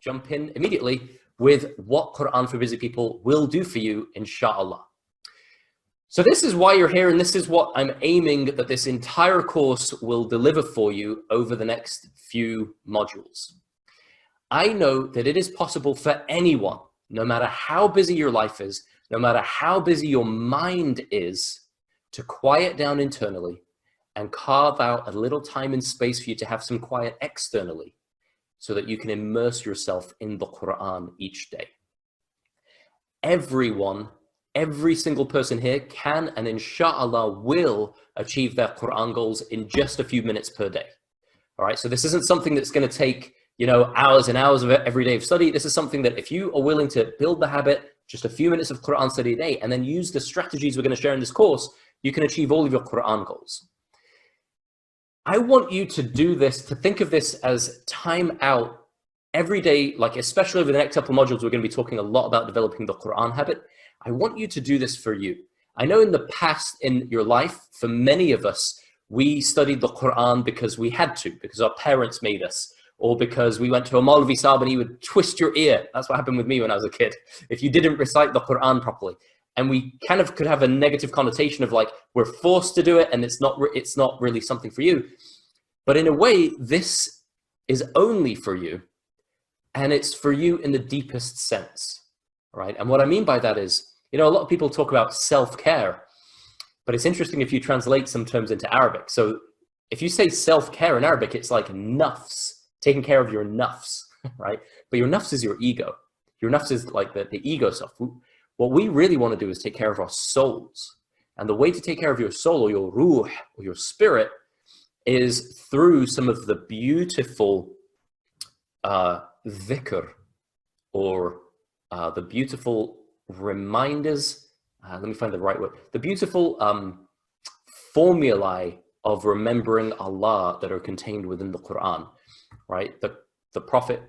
jump in immediately with what Quran for Busy People will do for you, inshallah. So this is why you're here, and this is what I'm aiming that this entire course will deliver for you over the next few modules. I know that it is possible for anyone, no matter how busy your life is, no matter how busy your mind is, to quiet down internally and carve out a little time and space for you to have some quiet externally so that you can immerse yourself in the Quran each day. Everyone, every single person here can and inshallah will achieve their Quran goals in just a few minutes per day. All right, so this isn't something that's going to take, hours and hours of every day of study. This is something that if you are willing to build the habit, just a few minutes of Quran study a day, and then use the strategies we're going to share in this course, you can achieve all of your Quran goals. I want you to do this, to think of this as time out every day, like especially over the next couple of modules, we're going to be talking a lot about developing the Quran habit. I want you to do this for you. I know in the past in your life, for many of us, we studied the Quran because we had to, because our parents made us, or because we went to a Maulvi Sahib and he would twist your ear. That's what happened with me when I was a kid. If you didn't recite the Quran properly. And we kind of could have a negative connotation of like, we're forced to do it and it's not really something for you. But in a way, this is only for you, and it's for you in the deepest sense, right? And what I mean by that is, a lot of people talk about self-care, but it's interesting if you translate some terms into Arabic. So if you say self-care in Arabic, it's like nafs, taking care of your nafs, right? But your nafs is your ego. Your nafs is like the ego stuff. What we really want to do is take care of our souls. And the way to take care of your soul, or your ruh, or your spirit, is through some of the beautiful dhikr, or the beautiful reminders, let me find the right word, the beautiful formulae of remembering Allah that are contained within the Quran, right? The Prophet,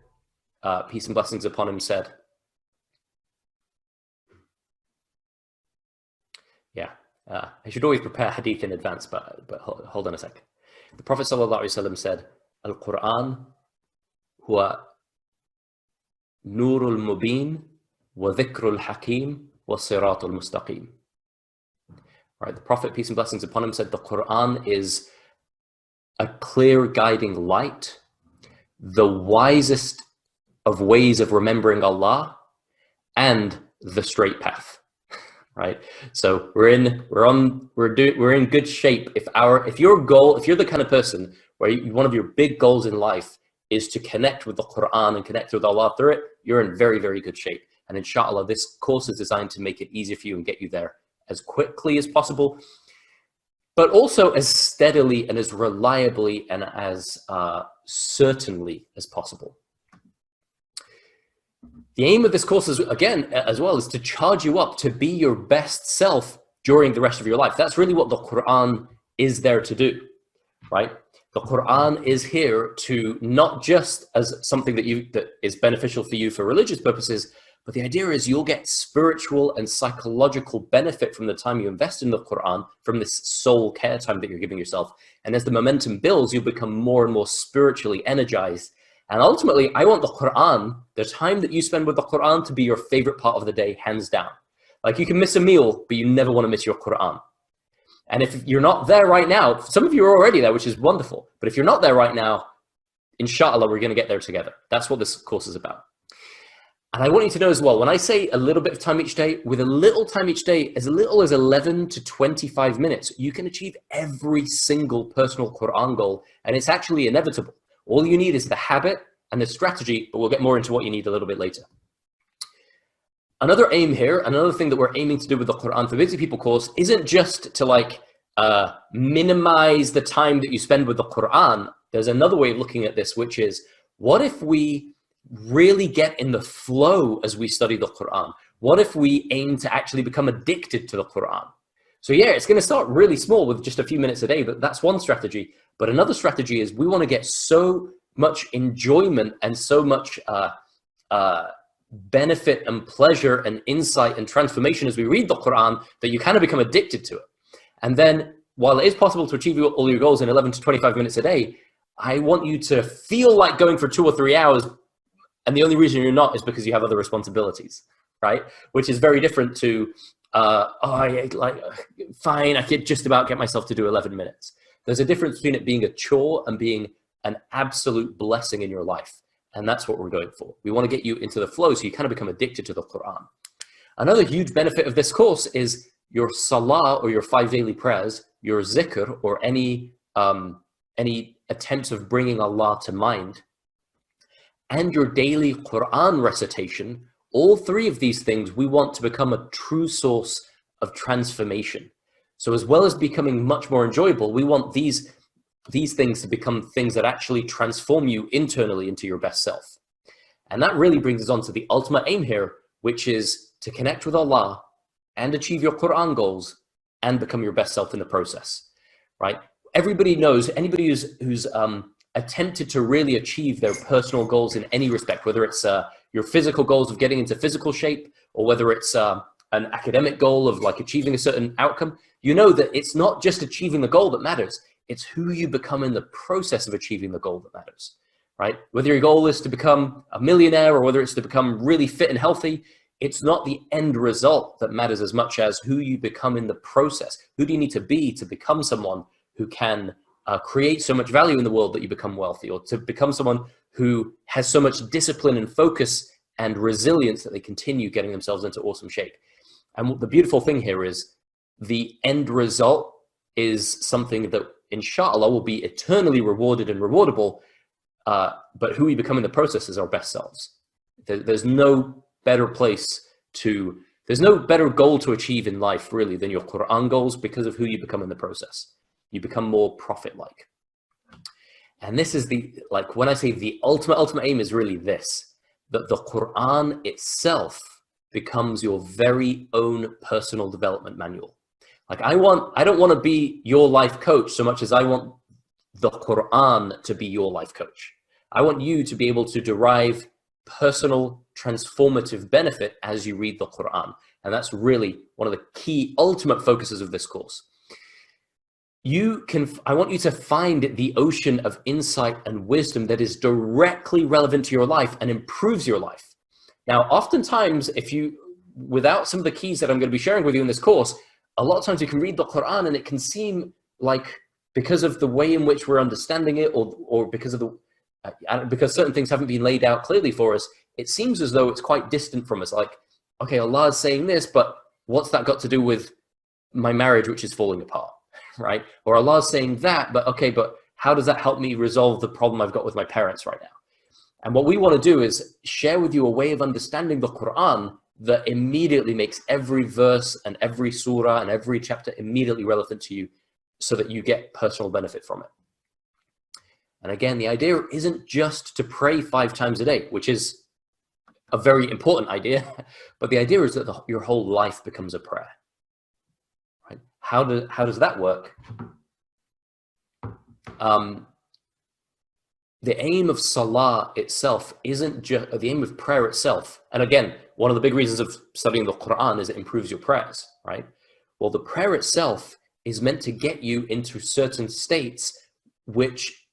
peace and blessings upon him, said, I should always prepare hadith in advance, but hold on a sec. The Prophet ﷺ said, Al-Quran huwa nurul mubin wa dhikrul hakim wa siratul mustaqim. Right, the Prophet, peace and blessings upon him, said the Quran is a clear guiding light, the wisest of ways of remembering Allah, and the straight path. Right, so we're in good shape. If your goal, if you're the kind of person where one of your big goals in life is to connect with the Quran and connect with Allah through it, you're in very, very good shape. And inshallah, this course is designed to make it easier for you and get you there as quickly as possible, but also as steadily and as reliably and as certainly as possible. The aim of this course is, again, as well, is to charge you up to be your best self during the rest of your life. That's really what the Quran is there to do, right? The Quran is here to not just as something that is beneficial for you for religious purposes, but the idea is you'll get spiritual and psychological benefit from the time you invest in the Quran, from this soul care time that you're giving yourself. And as the momentum builds, you'll become more and more spiritually energized. And ultimately, I want the Quran, the time that you spend with the Quran, to be your favorite part of the day, hands down. Like, you can miss a meal, but you never want to miss your Quran. And if you're not there right now, some of you are already there, which is wonderful. But if you're not there right now, inshallah, we're going to get there together. That's what this course is about. And I want you to know as well, when I say a little bit of time each day, with a little time each day, as little as 11 to 25 minutes, you can achieve every single personal Quran goal. And it's actually inevitable. All you need is the habit and the strategy, but we'll get more into what you need a little bit later. Another aim here, another thing that we're aiming to do with the Quran for Busy People course isn't just to minimize the time that you spend with the Quran. There's another way of looking at this, which is, what if we really get in the flow as we study the Quran? What if we aim to actually become addicted to the Quran? So yeah, it's going to start really small with just a few minutes a day, but that's one strategy. But another strategy is we want to get so much enjoyment and so much benefit and pleasure and insight and transformation as we read the Quran that you kind of become addicted to it. And then, while it is possible to achieve all your goals in 11 to 25 minutes a day, I want you to feel like going for 2 or 3 hours And the only reason you're not is because you have other responsibilities, right? Which is very different to, fine, I could just about get myself to do 11 minutes. There's a difference between it being a chore and being an absolute blessing in your life. And that's what we're going for. We want to get you into the flow so you kind of become addicted to the Quran. Another huge benefit of this course is your salah, or your 5 daily prayers, your zikr, or any attempts of bringing Allah to mind, and your daily Quran recitation. All 3 of these things we want to become a true source of transformation. So as well as becoming much more enjoyable, we want these things to become things that actually transform you internally into your best self. And that really brings us on to the ultimate aim here, which is to connect with Allah and achieve your Quran goals and become your best self in the process, right? Everybody knows, anybody who's attempted to really achieve their personal goals in any respect, whether it's your physical goals of getting into physical shape, or whether it's an academic goal of like achieving a certain outcome, you know that it's not just achieving the goal that matters. It's who you become in the process of achieving the goal that matters, right? Whether your goal is to become a millionaire or whether it's to become really fit and healthy, it's not the end result that matters as much as who you become in the process. Who do you need to be to become someone who can create so much value in the world that you become wealthy, or to become someone who has so much discipline and focus and resilience that they continue getting themselves into awesome shape. And the beautiful thing here is the end result is something that inshallah will be eternally rewarded and rewardable, but who we become in the process is our best selves. There's no better there's no better goal to achieve in life really than your Quran goals, because of who you become in the process. You become more prophet-like. And this is when I say the ultimate aim is really this, that the Quran itself becomes your very own personal development manual. Like I don't want to be your life coach so much as I want the Quran to be your life coach. I want you to be able to derive personal transformative benefit as you read the Quran. And that's really one of the key ultimate focuses of this course. I want you to find the ocean of insight and wisdom that is directly relevant to your life and improves your life. Now, oftentimes, without some of the keys that I'm going to be sharing with you in this course, a lot of times you can read the Quran and it can seem like, because of the way in which we're understanding it, or because certain things haven't been laid out clearly for us, it seems as though it's quite distant from us. Like, okay, Allah is saying this, but what's that got to do with my marriage, which is falling apart, right? Or Allah is saying that, but okay, but how does that help me resolve the problem I've got with my parents right now? And what we want to do is share with you a way of understanding the Quran that immediately makes every verse and every surah and every chapter immediately relevant to you, so that you get personal benefit from it. And again, the idea isn't just to pray 5 times a day, which is a very important idea, but the idea is that your whole life becomes a prayer. Right? How does that work? The aim of salah itself isn't just the aim of prayer itself. And again, one of the big reasons of studying the Quran is it improves your prayers, right? Well, the prayer itself is meant to get you into certain states which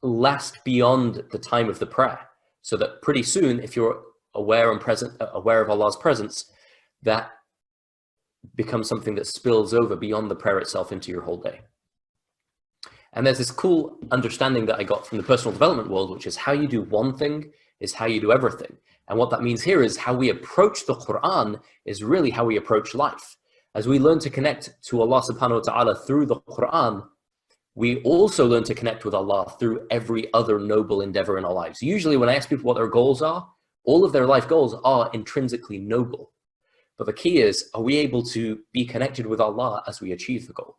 last beyond the time of the prayer, so that pretty soon, if you're aware of Allah's presence, that becomes something that spills over beyond the prayer itself into your whole day. And there's this cool understanding that I got from the personal development world, which is how you do one thing is how you do everything. And what that means here is how we approach the Quran is really how we approach life. As we learn to connect to Allah subhanahu wa ta'ala through the Quran, we also learn to connect with Allah through every other noble endeavor in our lives. Usually when I ask people what their goals are, all of their life goals are intrinsically noble. But the key is, are we able to be connected with Allah as we achieve the goal?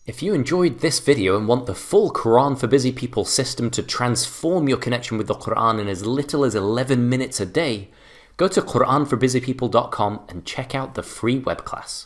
If you enjoyed this video and want the full Quran for Busy People system to transform your connection with the Quran in as little as 11 minutes a day, go to quranforbusypeople.com and check out the free web class.